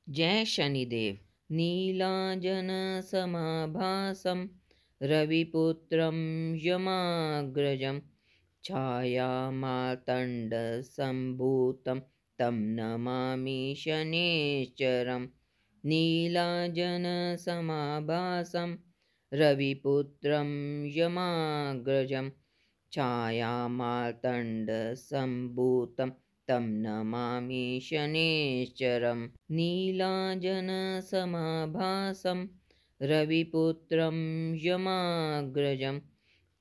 जय शनिदेव। नीलांजनसमाभासं रविपुत्रं यमाग्रजं छायामार्तण्डसम्भूतं तं नमामि शनेश्चरम्। नीलांजनसमाभासं रविपुत्रं यमाग्रजं छायामार्तण्डसम्भूतं तं नमामि शनेश्चरम्। नीलांजनसमाभासं रविपुत्रं यमाग्रजं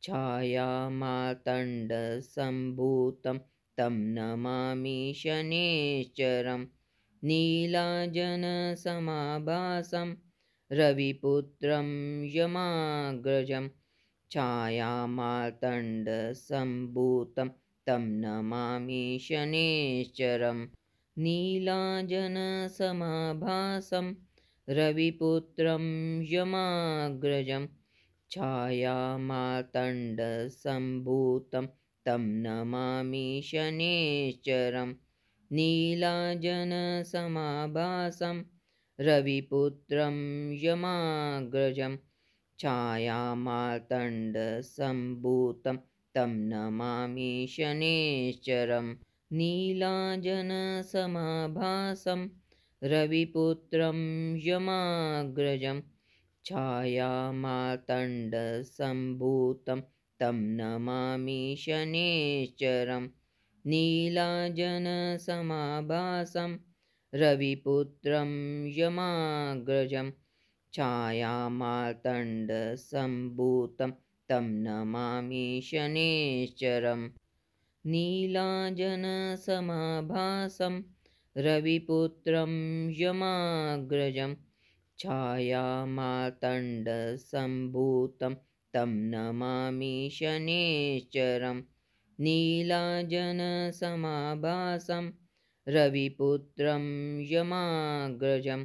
छायामार्तण्डसम्भूतं तं नमामि शनेश्चरम्। नीलांजनसमाभासं रविपुत्रं यमाग्रजं छायामार्तण्डसम्भूतं तं नमामि शनेश्चरम्। नीलांजनसमाभासं रविपुत्रं यमाग्रजं छायामार्तण्डसम्भूतं तं नमामि शनेश्चरम्। नीलांजनसमाभासं रविपुत्रं यमाग्रजं छायामार्तण्डसम्भूतं तं नमामि शनेश्चरम्। नीलांजनसमाभासं रविपुत्रं यमाग्रजं छायामार्तण्डसम्भूतं तं नमामि शनेश्चरम्। नीलांजनसमाभासं रविपुत्रं यमाग्रजं छायामार्तण्डसम्भूतं तं नमामि शनेश्चरम्। नीलांजनसमाभासं रविपुत्रं यमाग्रजं छायामार्तण्डसम्भूतं तं नमामि शनेश्चरम्। नीलांजनसमाभासं रविपुत्रं यमाग्रजं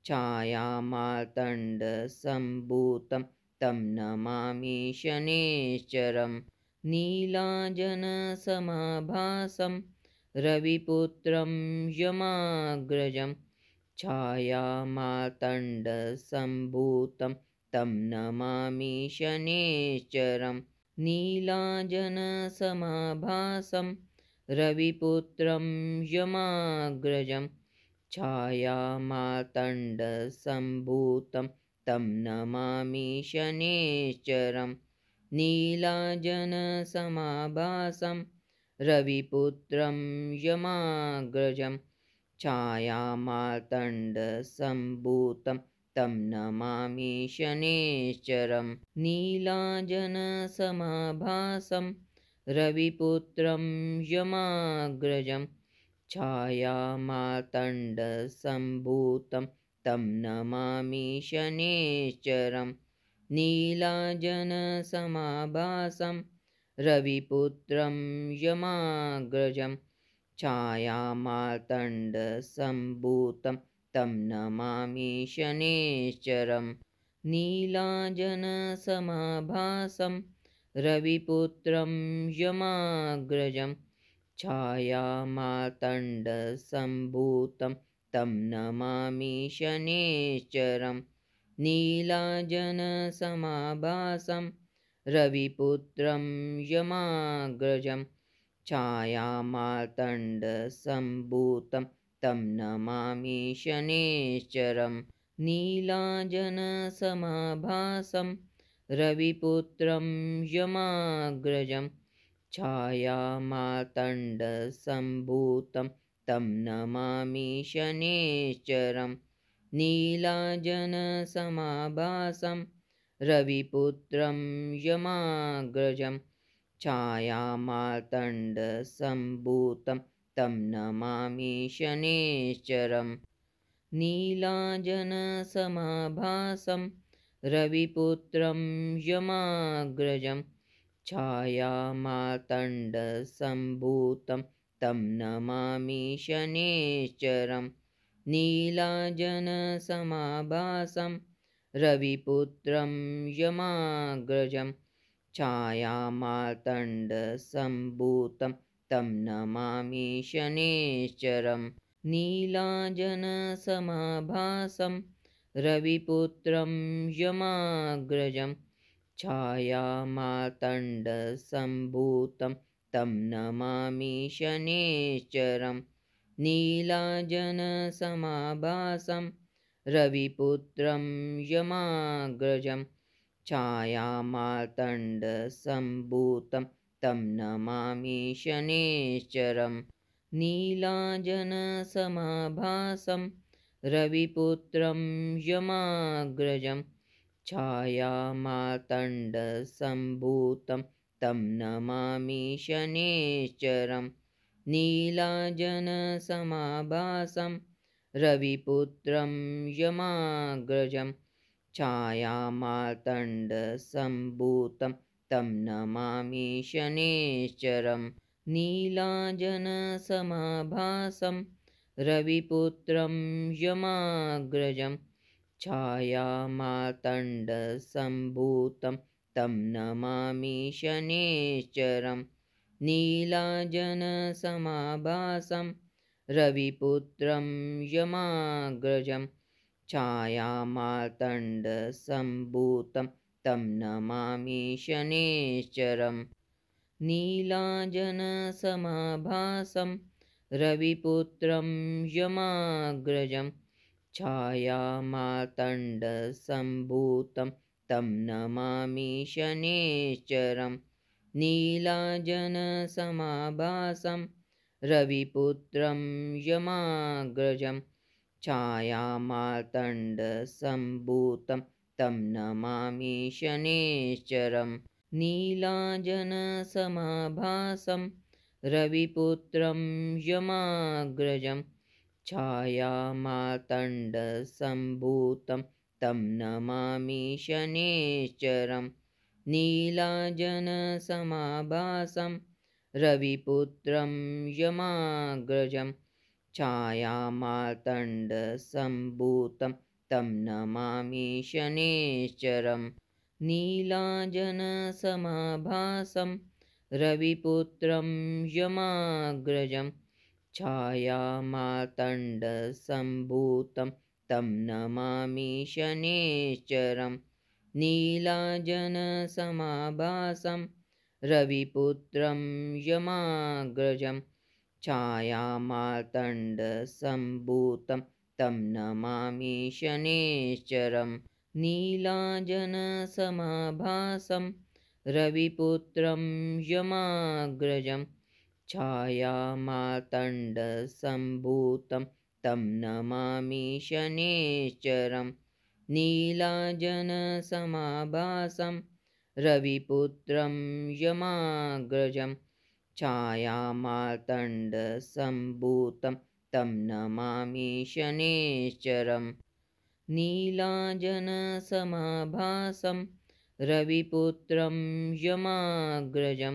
छायामार्तण्डसम्भूतं तं नमामि शनेश्चरम्। नीलांजनसमाभासं रविपुत्रं यमाग्रजं छायामार्तण्डसम्भूतं तं नमामि शनेश्चरम्। नीलांजनसमाभासं रविपुत्रं यमाग्रजं छायामार्तण्डसम्भूतं तं नमामि शनेश्चरम्। नीलांजनसमाभासं रविपुत्रं यमाग्रजं छायामार्तण्डसम्भूतं तं नमामि शनेश्चरम्। नीलांजनसमाभासं रविपुत्रं यमाग्रजं छायामार्तण्डसम्भूतं तं नमामि शनेश्चरम्। नीलांजनसमाभासं रविपुत्रं यमाग्रजं छायामार्तण्डसम्भूतं तं नमामि शनेश्चरम्। नीलांजनसमाभासं रविपुत्रं यमाग्रजं छायामार्तण्डसम्भूतं तं नमामि शनेश्चरम्। नीलांजनसमाभासं रविपुत्रं यमाग्रजं छायामार्तण्डसम्भूतं तं नमामि शनेश्चरम्। नीलांजनसमाभासं रविपुत्रं यमाग्रजं छायामार्तण्डसम्भूतं तं नमामि शनेश्चरम्। नीलांजनसमाभासं रविपुत्रं यमाग्रजं छायामार्तण्डसम्भूतं तं नमामि शनेश्चरम्। नीलांजनसमाभासं रविपुत्रं यमाग्रजं छायामार्तण्डसम्भूतं तं नमामि शनेश्चरम्। नीलांजनसमाभासं रविपुत्रं यमाग्रजं छायामार्तण्डसम्भूतं तं नमामि शनेश्चरम्। नीलाञ्जनसमाभासं रविपुत्रं यमाग्रजं छायामार्तण्डसम्भूतं तं नमामि शनेश्चरं नीलाञ्जनसमाभासं रविपुत्रं यमाग्रजं छायामार्तण्डसम्भूतं तं नमामि शनेश्चरं नीलाञ्जनसमाभासं रविपुत्रं यमाग्रजं छायामार्तण्डसम्भूतं तं नमामि शनेश्चरं नीलाञ्जनसमाभासं रविपुत्रं यमाग्रजं छायामार्तण्डसम्भूतं तं नमामि शनेश्चरं नीलाञ्जनसमाभासं रविपुत्रं यमाग्रजं छायामार्तण्डसम्भूतं तं नमामि शनेश्चरं नीलाञ्जनसमाभासं रविपुत्रं यमाग्रजं छायामार्तण्डसम्भूतं तं नमामि शनेश्चरं नीलाञ्जनसमाभासं रविपुत्रं यमाग्रजं छायामार्तण्डसम्भूतं तं नमामि शनेश्चरं नीलाञ्जनसमाभासं रविपुत्रं यमाग्रजं छायामार्तण्डसम्भूतं तं नमामि शनेश्चरं नीलाञ्जनसमाभासं रविपुत्रं यमाग्रजं छायामार्तण्डसम्भूतं तं नमामि शनेश्चरं नीलाञ्जनसमाभासं रविपुत्रं यमाग्रजं छायामार्तण्डसम्भूतं तं नमामि शनेश्चरं नीलाञ्जनसमाभासं रविपुत्रं यमाग्रजं छायामार्तण्डसम्भूतं तं नमामि शनेश्चरं नीलाञ्जनसमाभासं रविपुत्रं यमाग्रजं छायामार्तण्डसम्भूतं तं नमामि शनेश्चरं नीलाञ्जनसमाभासं रविपुत्रं यमाग्रजं छायामार्तण्डसम्भूतं तं नमामि शनेश्चरं नीलाञ्जनसमाभासं रविपुत्रं यमाग्रजं छायामार्तण्डसम्भूतं तं नमामि शनेश्चरं नीलाञ्जनसमाभासं रविपुत्रं यमाग्रजं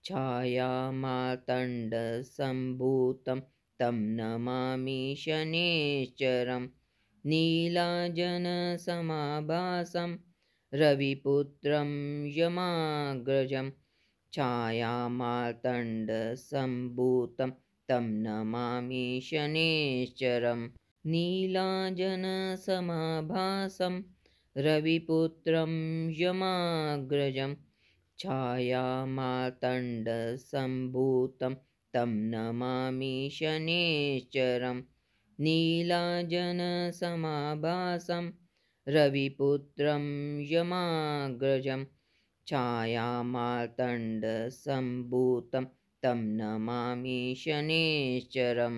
छायामार्तण्डसम्भूतं तं नमामि शनेश्चरं नीलाञ्जनसमाभासं रविपुत्रं यमाग्रजं छायामार्तण्डसम्भूतं तं नमामि शनेश्चरं नीलाञ्जनसमाभासं रविपुत्रं यमाग्रजं छायामार्तण्डसम्भूतं तं नमामि शनेश्चरं नीलाञ्जनसमाभासं रविपुत्रं यमाग्रजं छायामार्तण्डसम्भूतं तं नमामि शनेश्चरं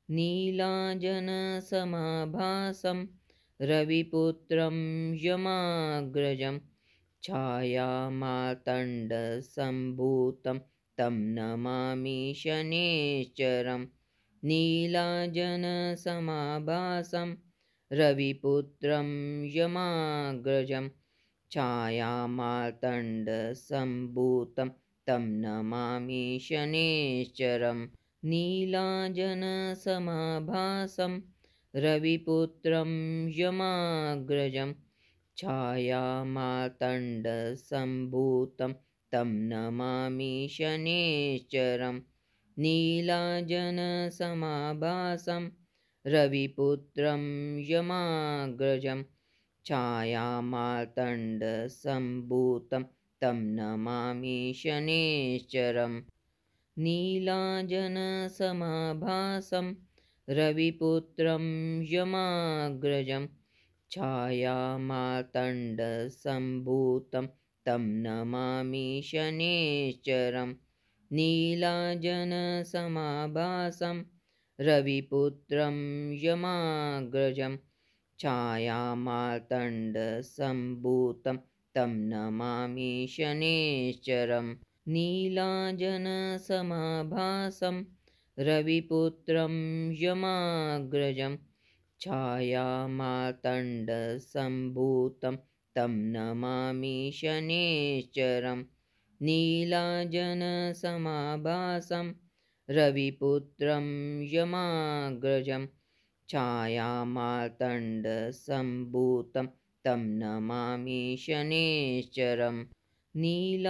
नीलाञ्जनसमाभासं रविपुत्रं यमाग्रजं छायामार्तण्डसम्भूतं तं नमामि शनेश्चरं नीलाञ्जनसमाभासं रविपुत्रं यमाग्रजं छायामार्तण्डसम्भूतं तं नमामि शनेश्चरं नीलाञ्जनसमाभासं रविपुत्रं यमाग्रजं छायामार्तण्डसम्भूतं तं नमामि शनेश्चरं नीलाजनसमाभासं रविपुत्रं यमाग्रजं छायामार्तण्डसम्भूतं तं नमामि शनेश्चरम् नीलाजनसमाभासं रविपुत्रं यमाग्रजं छायामार्तण्डसम्भूतं तं नमामि शनेश्चरम् नीलाजनसमाभासं रविपुत्रं यमाग्रजं छायामार्तण्डसम्भूतं तं नमामि शनेश्चरम् नीलाजनसमाभासं रविपुत्रं यमाग्रजं छायामार्तण्डसम्भूतं तं नमामि शनेश्चरम् नीलाजनसमाभासं रविपुत्रं यमाग्रजं छायामार्तण्डसम्भूतं तं नमामि शनेश्चरम् नीलाजनसमाभासं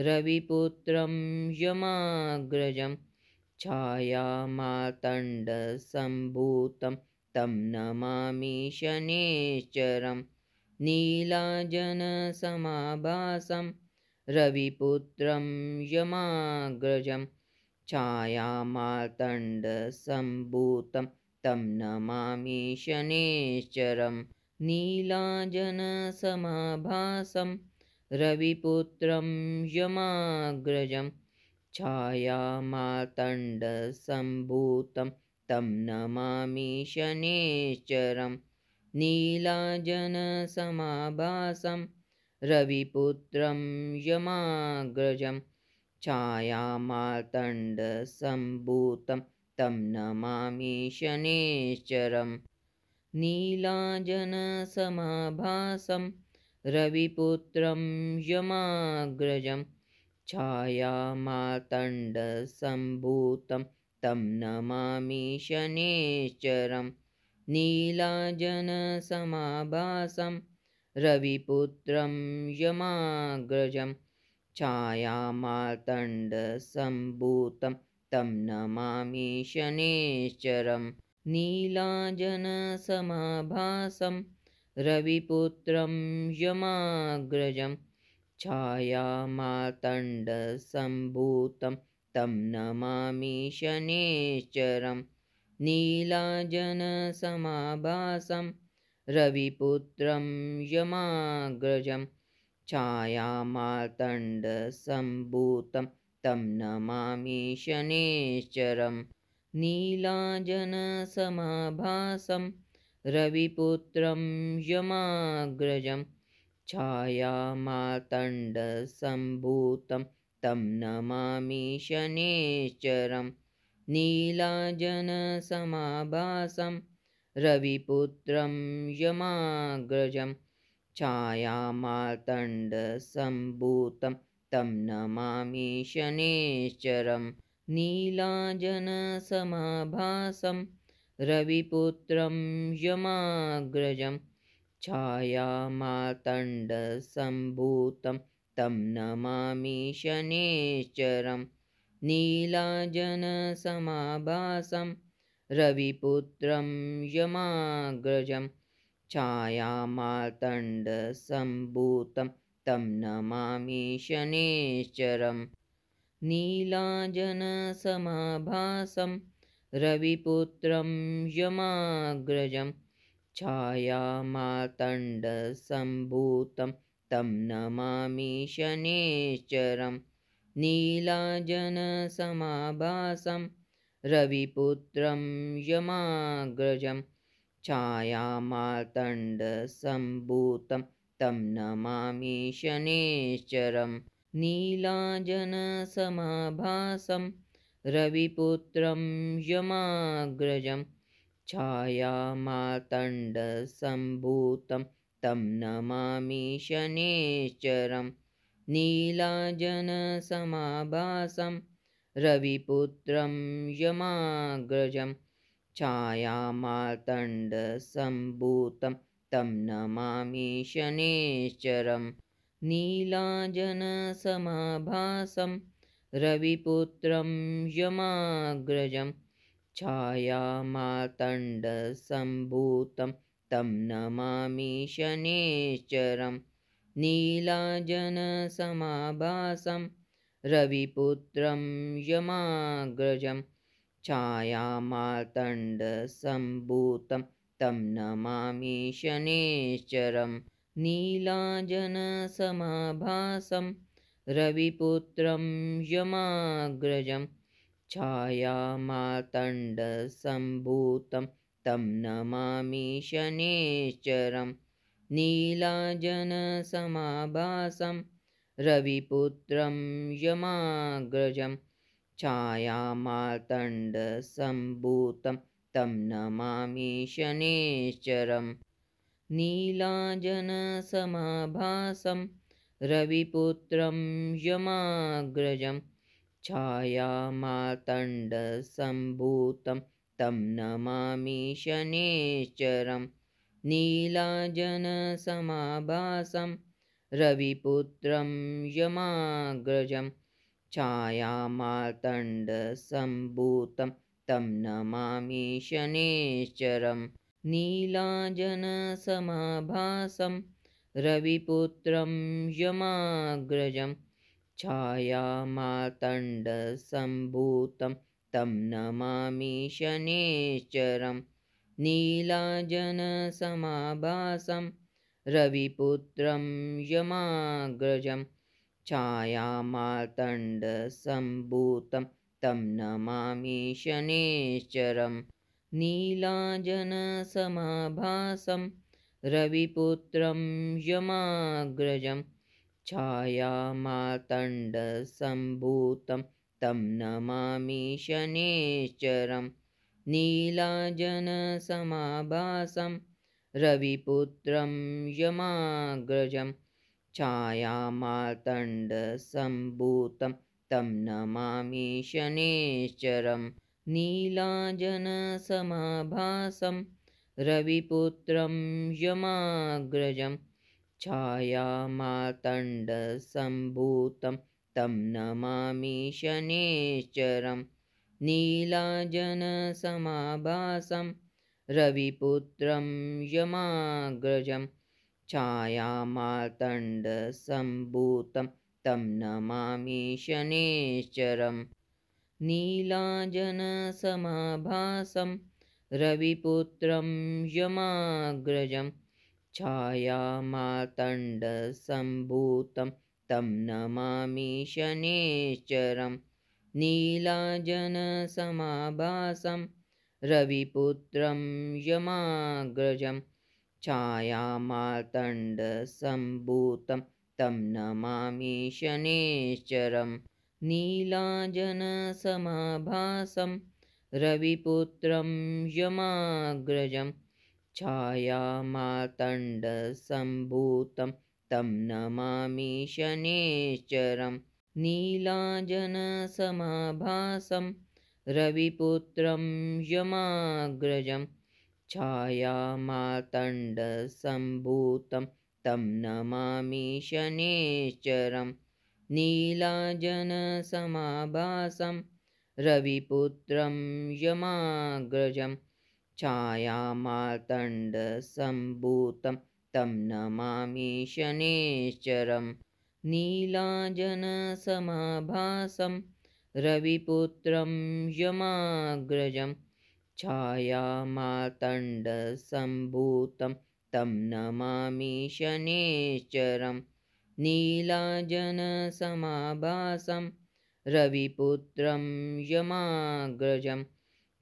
रविपुत्रं यमाग्रजं छायामार्तण्डसम्भूतं तं नमामि शनेश्चरम् नीलाजनसमाभासं रविपुत्रं यमाग्रजं छायामार्तण्डसम्भूतं तं नमामि शनेश्चरम् नीलाजनसमाभासं रविपुत्रं यमाग्रजं छायामार्तण्डसम्भूतं तं नमामि शनेश्चरम् नीलाजनसमाभासं रविपुत्रं यमाग्रजं छायामार्तण्डसम्भूतं तं नमामि शनेश्चरम् नीलाजनसमाभासं रविपुत्रं यमाग्रजं छायामार्तण्डसम्भूतं तं नमामि शनेश्चरम् नीलाजनसमाभासं रविपुत्रं यमाग्रजं छायामार्तण्डसम्भूतं तं नमामि शनेश्चरम् नीलाजनसमाभासं रविपुत्रं यमाग्रजं छायामार्तण्डसम्भूतं तं नमामि शनेश्चरम् नीलाजनसमाभासं रविपुत्रं यमाग्रजं छायामार्तण्डसम्भूतं तं नमामि शनेश्चरम् नीलाजनसमाभासं रविपुत्रं यमाग्रजं छायामार्तण्डसम्भूतं तं नमामि शनेश्चरम् नीलाजनसमाभासं रविपुत्रं यमाग्रजं छायामार्तण्डसम्भूतं तं नमामि शनेश्चरम् नीलाजनसमाभासं रविपुत्रं यमाग्रजं छायामार्तण्डसम्भूतं तं नमामि शनेश्चरम् नीलाजनसमाभासं रविपुत्रं यमाग्रजं छायामार्तण्डसम्भूतं तं नमामि शनेश्चरम् नीलाजनसमाभासं रविपुत्रं यमाग्रजं छायामार्तण्डसम्भूतं तं नमामि शनेश्चरम् नीलाजनसमाभासं रविपुत्रं यमाग्रजं छायामार्तण्डसम्भूतं तं नमामि शनेश्चरम् नीलाजनसमाभासं रविपुत्रं यमाग्रजं छायामार्तण्डसम्भूतं तं नमामि शनेश्चरम् नीलाजनसमाभासं रविपुत्रं यमाग्रजं छायामार्तण्डसम्भूतं तं नमामि शनेश्चरम् नीलाजनसमाभासं रविपुत्रं यमाग्रजं छायामार्तण्डसम्भूतं तं नमामि शनेश्चरं नीलाजनसमाभासं रविपुत्रं यमाग्रजं छायामार्तण्डसम्भूतं तं नमामि शनेश्चरं नीलाजनसमाभासं रविपुत्रं यमाग्रजं छायामार्तण्डसम्भूतं तं नमामि शनेश्चरं नीलाजनसमाभासं रविपुत्रं यमाग्रजं छायामार्तण्डसम्भूतं तं नमामि शनेश्चरं नीलाजनसमाभासं रविपुत्रं यमाग्रजं छायामार्तण्डसम्भूतं तं नमामि शनेश्चरं नीलाजनसमाभासं रविपुत्रं यमाग्रजं छायामार्तण्डसम्भूतं तं नमामि शनेश्चरं नीलाजनसमाभासं रविपुत्रं यमाग्रजं छायामार्तण्डसम्भूतं तं नमामि शनेश्चरं नीलाजनसमाभासं रविपुत्रं यमाग्रजं छायामार्तण्डसम्भूतं तं नमामि शनेश्चरं नीलाजनसमाभासं रविपुत्रं यमाग्रजं छायामार्तण्डसम्भूतं तं नमामि शनेश्चरं नीलाजनसमाभासं रविपुत्रं यमाग्रजं छायामार्तण्डसम्भूतं तं नमामि शनेश्चरं नीलाजनसमाभासं रविपुत्रं यमाग्रजं छायामार्तण्डसम्भूतं तं नमामि शनेश्चरं नीलाजनसमाभासं रविपुत्रं यमाग्रजं छायामार्तण्डसम्भूतं तं नमामि शनेश्चरं नीलाजनसमाभासं रविपुत्रं यमाग्रजं छायामार्तण्डसम्भूतं तं नमामि शनेश्चरं नीलाजनसमाभासं रविपुत्रं यमाग्रजं छायामार्तण्डसम्भूतं तं नमामि शनेश्चरं नीलाजनसमाभासं रविपुत्रं यमाग्रजं छायामार्तण्डसम्भूतं तं नमामि शनेश्चरं नीलाजनसमाभासं रविपुत्रं यमाग्रजं छायामार्तण्डसम्भूतं तं नमामि शनेश्चरं नीलाजनसमाभासं रविपुत्रं यमाग्रजं छायामार्तण्डसम्भूतं तं नमामि शनेश्चरं नीलाजनसमाभासं रविपुत्रं यमाग्रजं छायामार्तण्डसम्भूतं तं नमामि शनेश्चरं नीलाजनसमाभासं रविपुत्रं यमाग्रजं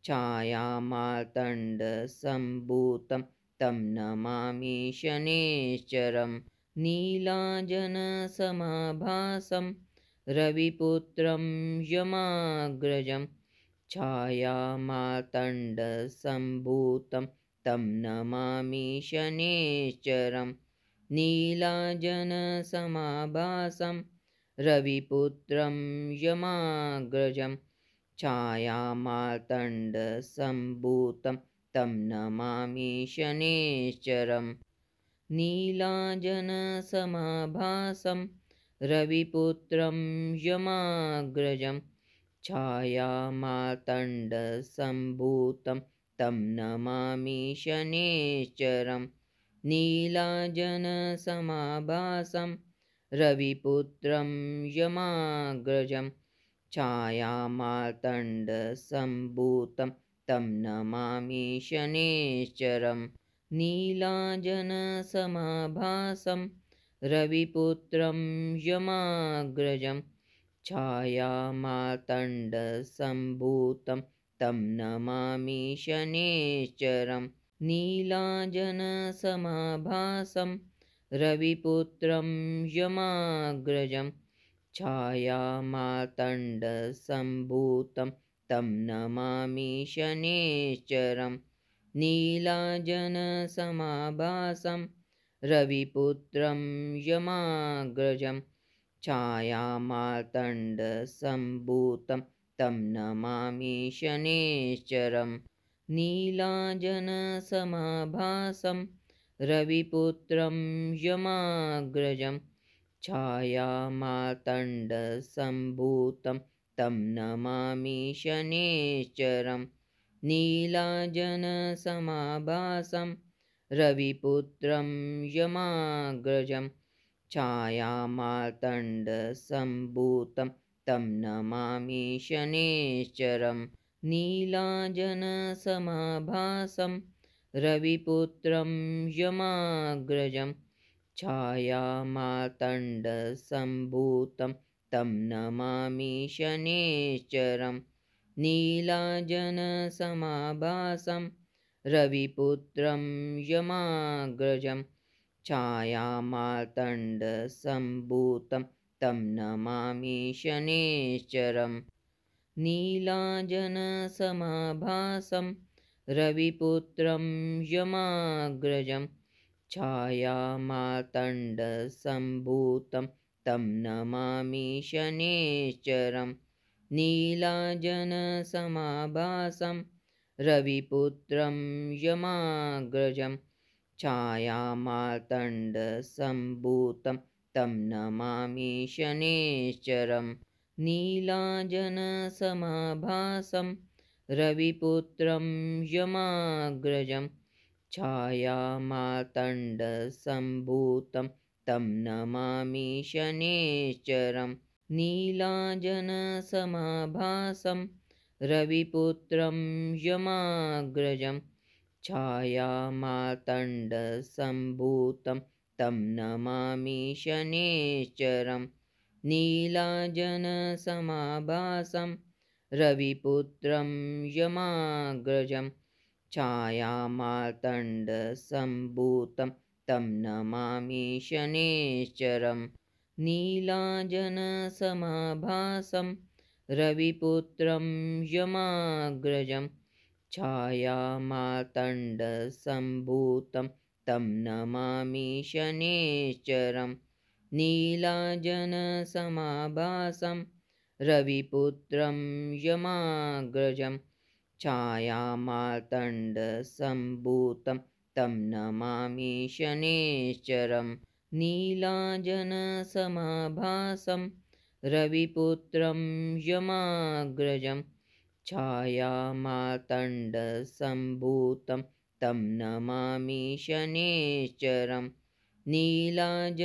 छायामार्तण्डसम्भूतं तं नमामि शनेश्चरं नीलाजनसमाभासं रविपुत्रं यमाग्रजं छायामार्तण्डसम्भूतं तं नमामि शनेश्चरं नीलाजनसमाभासं रविपुत्रं यमाग्रजं छायामार्तण्डसम्भूतं तं नमामि शनेश्चरं नीलाजनसमाभासं रविपुत्रं यमाग्रजं छायामार्तण्डसम्भूतं तं नमामि शनेश्चरं नीलाजनसमाभासं रविपुत्रं यमाग्रजं छायामार्तण्डसम्भूतं तं नमामि शनेश्चरं नीलाजनसमाभासं रविपुत्रं यमाग्रजं छायामार्तण्डसम्भूतं तं नमामि शनेश्चरं नीलाजनसमाभासं रविपुत्रं यमाग्रजं छायामार्तण्डसम्भूतं तं नमामि शनेश्चरं नीलाजनसमाभासं रविपुत्रं यमाग्रजं छायामार्तण्डसम्भूतं तं नमामि शनेश्चरं नीलाजनसमाभासं रविपुत्रं यमाग्रजं छायामार्तण्डसम्भूतं तं नमामि शनेश्चरं नीलाजनसमाभासं रविपुत्रं यमाग्रजं छायामार्तण्डसम्भूतं तं नमामि शनेश्चरं नीलाजनसमाभासं रविपुत्रं यमाग्रजं छायामार्तण्डसम्भूतं तं नमामि शनेश्चरं नीलाजनसमाभासं रविपुत्रं यमाग्रजं छायामार्तण्डसम्भूतं तं नमामि शनेश्चरं नीलाजनसमाभासं रविपुत्रं यमाग्रजं छायामार्तण्डसम्भूतं तं नमामि शनेश्चरं नीलाजनसमाभासं रविपुत्रं यमाग्रजं छायामार्तण्डसम्भूतं तं नमामि शनेश्चरं नीलाजनसमाभासं रविपुत्रं यमाग्रजं छायामार्तण्डसम्भूतं तं नमामि शनेश्चरं नीलाजनसमाभासं रविपुत्रं यमाग्रजं छायामार्तण्डसम्भूतं तं नमामि शनेश्चरं नीलाजनसमाभासं रविपुत्रं यमाग्रजं छायामार्तण्डसम्भूतं तं नमामि शनेश्चरं नीलाजनसमाभासं रविपुत्रं यमाग्रजं छायामार्तण्डसम्भूतं तं नमामि शनेश्चरं नीलाजनसमाभासं रविपुत्रं यमाग्रजं छायामार्तण्डसम्भूतं तं नमामि शनेश्चरं नीलाजनसमाभासं रविपुत्रं यमाग्रजं छायामार्तण्डसम्भूतं तं नमामि शनेश्चरं नीलाजनसमाभासं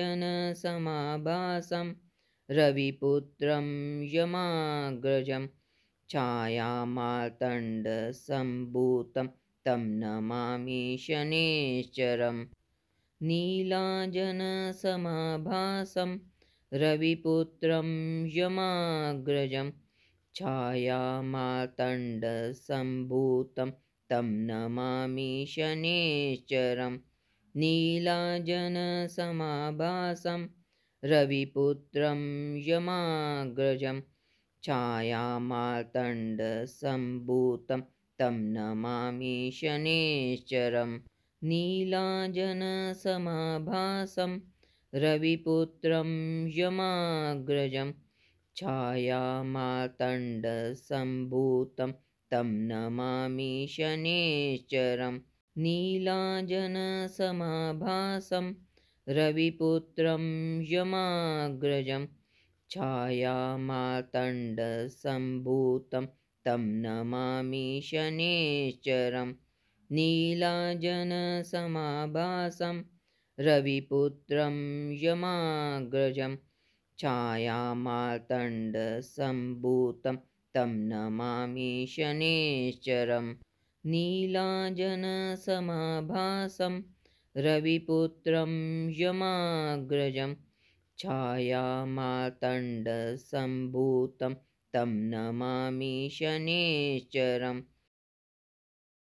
रविपुत्रं यमाग्रजं छायामार्तण्डसम्भूतं तं नमामि शनेश्चरं नीलाजनसमाभासं रविपुत्रं यमाग्रजं छायामार्तण्डसम्भूतं तं नमामि शनेश्चरं नीलाजनसमाभासं रविपुत्रं यमाग्रजं छायामार्तण्डसम्भूतं तं नमामि शनेश्चरं नीलाजनसमाभासं रविपुत्रं यमाग्रजं छायामार्तण्डसम्भूतं तं नमामि शनेश्चरं नीलाजनसमाभासं रविपुत्रं यमाग्रजं छायामार्तण्डसम्भूतं तं नमामि शनेश्चरं नीलाजनसमाभासं रविपुत्रं यमाग्रजं छायामार्तण्डसम्भूतं तं नमामि शनेश्चरं नीलाजनसमाभासं रविपुत्रं यमाग्रजं छायामार्तण्डसम्भूतं तं नमामि शनेश्चरं